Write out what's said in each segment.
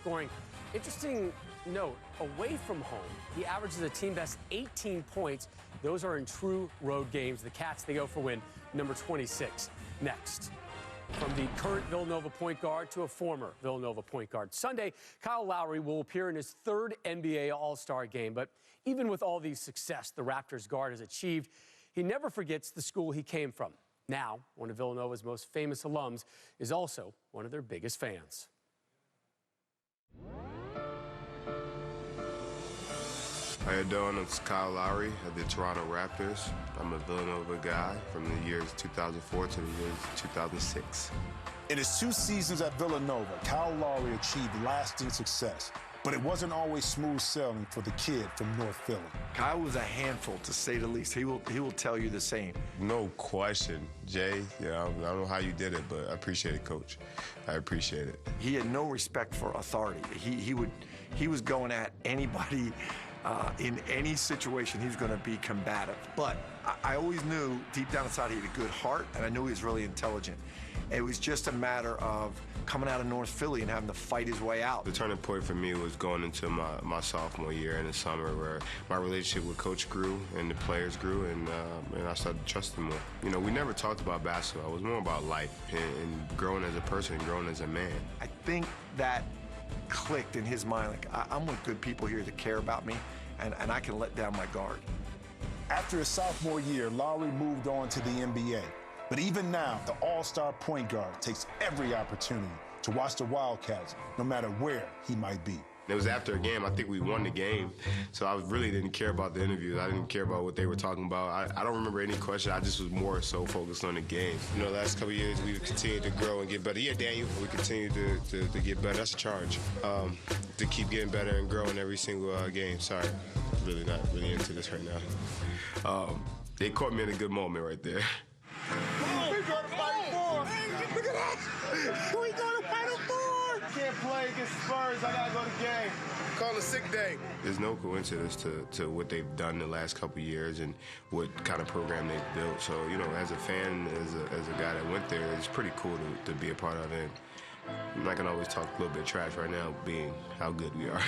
Scoring. Interesting note, away from home, he averages a team best 18 points. Those are in true road games. The Cats, they go for win number 26. Next, from the current Villanova point guard to a former Villanova point guard. Sunday, Kyle Lowry will appear in his third NBA All-Star game. But even with all the success the Raptors guard has achieved, he never forgets the school he came from. Now, one of Villanova's most famous alums is also one of their biggest fans. How you doing? It's Kyle Lowry of the Toronto Raptors. I'm a Villanova guy from the years 2004 to the years 2006. In his 2 seasons at Villanova, Kyle Lowry achieved lasting success. But it wasn't always smooth sailing for the kid from North Philly. Kyle was a handful, to say the least. He will tell you the same. No question, Jay. Yeah, I don't know how you did it, but I appreciate it, Coach. I appreciate it. He had no respect for authority. He was going at anybody in any situation. He was going to be combative. But I always knew deep down inside he had a good heart, and I knew he was really intelligent. It was just a matter of coming out of North Philly and having to fight his way out. The turning point for me was going into my sophomore year in the summer, where my relationship with Coach grew and the players grew, and I started trusting more. You know, we never talked about basketball. It was more about life and growing as a person, growing as a man. I think that clicked in his mind, like, I'm with good people here that care about me, and I can let down my guard. After his sophomore year, Lowry moved on to the NBA. But even now, the all-star point guard takes every opportunity to watch the Wildcats, no matter where he might be. It was after a game. I think we won the game, so I really didn't care about the interviews. I didn't care about what they were talking about. I don't remember any question. I just was more so focused on the game. You know, the last couple of years, we've continued to grow and get better. Yeah, Daniel, we continue to get better. That's a charge, to keep getting better and growing every single game. Sorry, really not really into this right now. They caught me in a good moment right there. We got to fight for. Look at that. We got to fight for. Can't play against Spurs. I got to go to the game. Call a sick day. There's no coincidence to what they've done the last couple of years and what kind of program they've built. So, you know, as a fan, as a guy that went there, it's pretty cool to be a part of it. I'm not going to always talk a little bit of trash right now, being how good we are.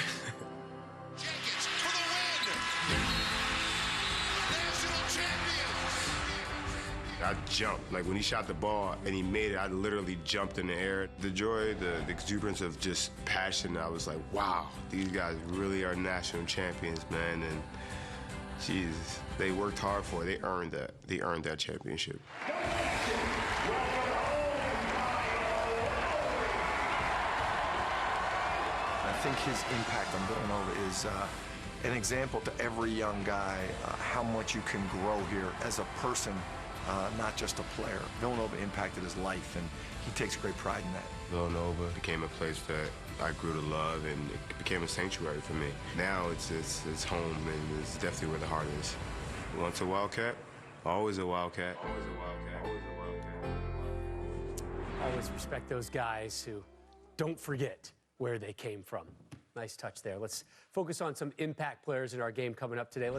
I jumped. Like, when he shot the ball and he made it, I literally jumped in the air. The joy, the exuberance of just passion, I was like, wow, these guys really are national champions, man. And, Jesus, they worked hard for it. They earned that. They earned that championship. I think his impact on Villanova is an example to every young guy how much you can grow here as a person, not just a player. Villanova impacted his life, and he takes great pride in that. Villanova became a place that I grew to love, and it became a sanctuary for me. Now it's home, and it's definitely where the heart is. Once a Wildcat, always a Wildcat. Always a Wildcat. Always a Wildcat. I always respect those guys who don't forget where they came from. Nice touch there. Let's focus on some impact players in our game coming up today.